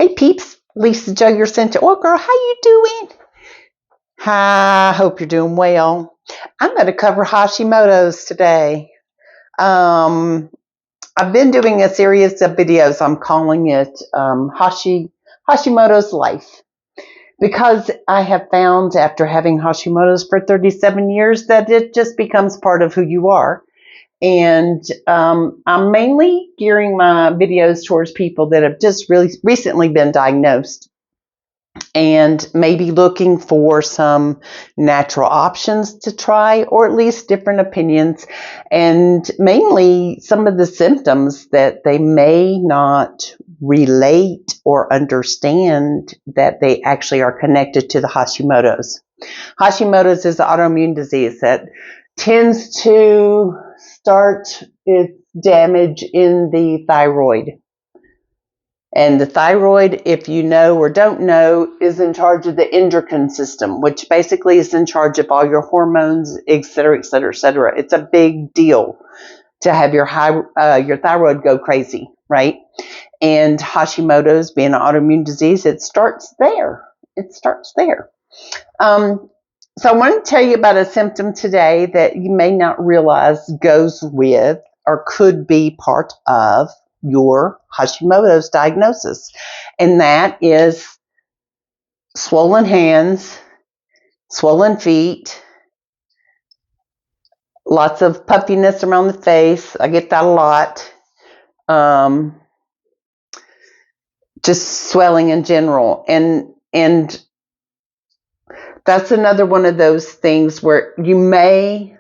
Hey peeps, Lisa Joe, your Scented Oil Girl. How you doing? I hope you're doing well. I'm going to cover Hashimoto's today. I've been doing a series of videos. I'm calling it Hashimoto's Life, because I have found after having Hashimoto's for 37 years that it just becomes part of who you are. And I'm mainly gearing my videos towards people that have just really recently been diagnosed and maybe looking for some natural options to try, or at least different opinions, and mainly some of the symptoms that they may not relate or understand that they actually are connected to the Hashimoto's. Hashimoto's is an autoimmune disease that tends to start its damage in the thyroid. And the thyroid, if you know or don't know, is in charge of the endocrine system, which basically is in charge of all your hormones, et cetera, et cetera, et cetera. It's a big deal to have your thyroid go crazy, right? And Hashimoto's, being an autoimmune disease, it starts there. So I want to tell you about a symptom today that you may not realize goes with or could be part of your Hashimoto's diagnosis, and that is swollen hands, swollen feet, lots of puffiness around the face. I get that a lot. Just swelling in general, and that's another one of those things where you may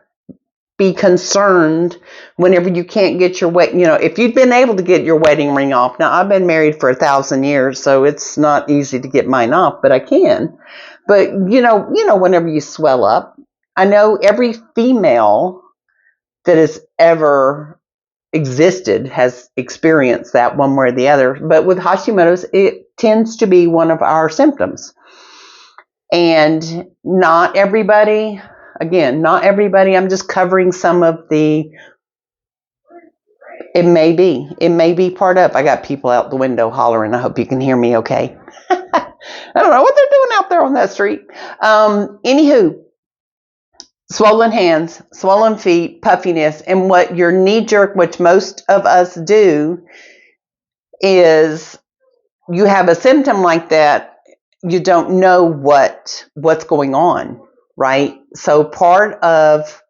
be concerned whenever you can't get your if you've been able to get your wedding ring off. Now, I've been married for 1,000 years, so it's not easy to get mine off, but I can. But whenever you swell up, I know every female that has ever existed has experienced that one way or the other. But with Hashimoto's, it tends to be one of our symptoms. And not everybody, I'm just covering some of the, it may be part of. I got people out the window hollering. I hope you can hear me okay. I don't know what they're doing out there on that street. Anywho, swollen hands, swollen feet, puffiness, and what your knee-jerk, which most of us do, is you have a symptom like that, you don't know what's going on, right? So part of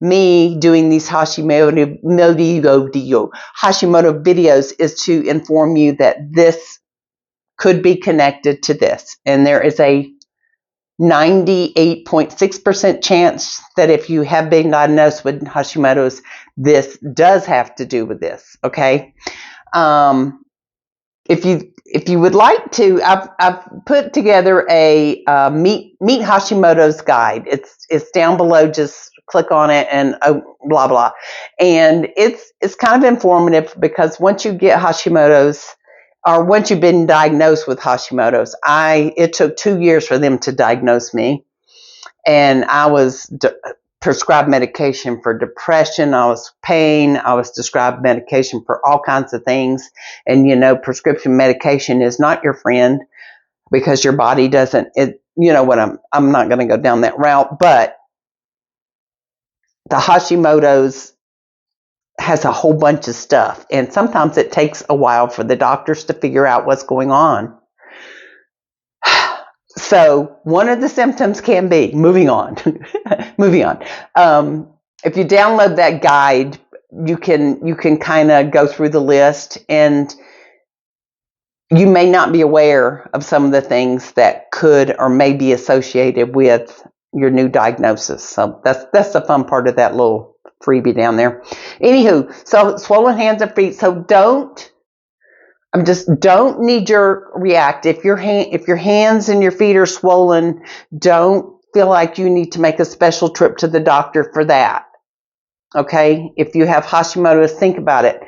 me doing these Hashimoto videos is to inform you that this could be connected to this. And there is a 98.6% chance that if you have been diagnosed with Hashimoto's, this does have to do with this, okay? If you would like to, I've put together a Meet Hashimoto's guide. It's down below. Just click on it and blah blah. And it's kind of informative, because once you get Hashimoto's, or once you've been diagnosed with Hashimoto's, it took 2 years for them to diagnose me, and I was prescribed medication for depression. I was pain. I was prescribed medication for all kinds of things. And prescription medication is not your friend, because your body doesn't. I'm not going to go down that route. But the Hashimoto's has a whole bunch of stuff, and sometimes it takes a while for the doctors to figure out what's going on. So one of the symptoms can be, moving on. If you download that guide, you can kind of go through the list, and you may not be aware of some of the things that could or may be associated with your new diagnosis. So that's the fun part of that little freebie down there. Anywho, so swollen hands and feet. So don't knee-jerk react. If your hands and your feet are swollen, don't feel like you need to make a special trip to the doctor for that. Okay? If you have Hashimoto's, think about it.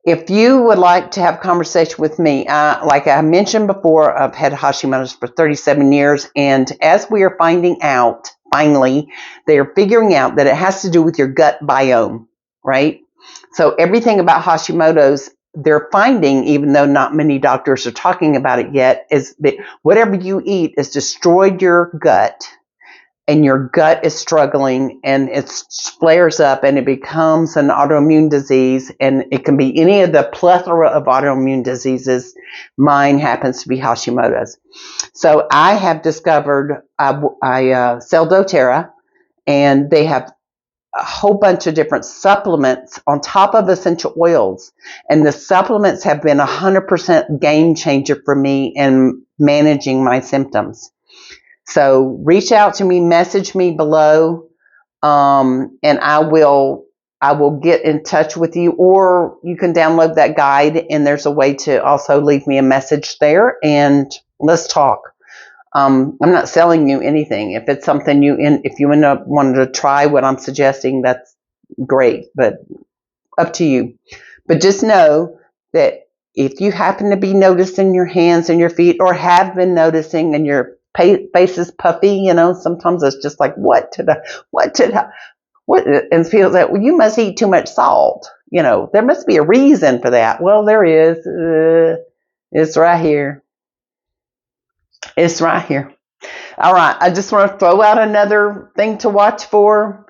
If you would like to have a conversation with me, like I mentioned before, I've had Hashimoto's for 37 years, and as we are finding out, finally, they are figuring out that it has to do with your gut biome, right? So everything about Hashimoto's, they're finding, even though not many doctors are talking about it yet, is that whatever you eat has destroyed your gut, and your gut is struggling, and it flares up and it becomes an autoimmune disease, and it can be any of the plethora of autoimmune diseases. Mine happens to be Hashimoto's. So I have discovered, I sell doTERRA, and they have a whole bunch of different supplements on top of essential oils. And the supplements have been 100% game changer for me in managing my symptoms. So reach out to me, message me below, and I will get in touch with you, or you can download that guide, and there's a way to also leave me a message there, and let's talk. I'm not selling you anything. If it's something if you end up wanting to try what I'm suggesting, that's great, but up to you. But just know that if you happen to be noticing your hands and your feet, or have been noticing, and your face is puffy, sometimes it's just like, what did I, and it feels like, well, you must eat too much salt. There must be a reason for that. Well, there is. It's right here. It's right here. All right. I just want to throw out another thing to watch for.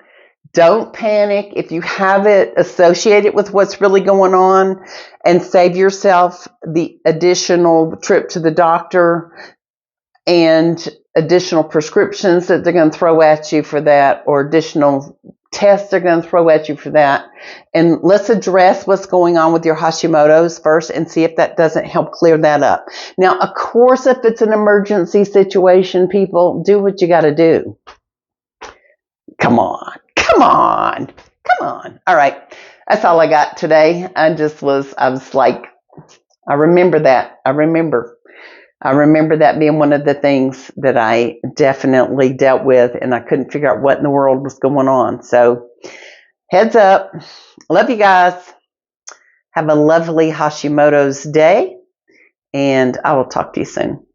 Don't panic if you have it associated with what's really going on, and save yourself the additional trip to the doctor and additional prescriptions that they're going to throw at you for that, or additional tests they're going to throw at you for that. And let's address what's going on with your Hashimoto's first, and see if that doesn't help clear that up. Now, of course, if it's an emergency situation, people, do what you got to do. Come on. All right. That's all I got today. I was like, I remember that. I remember that being one of the things that I definitely dealt with, and I couldn't figure out what in the world was going on. So heads up. Love you guys. Have a lovely Hashimoto's day, and I will talk to you soon.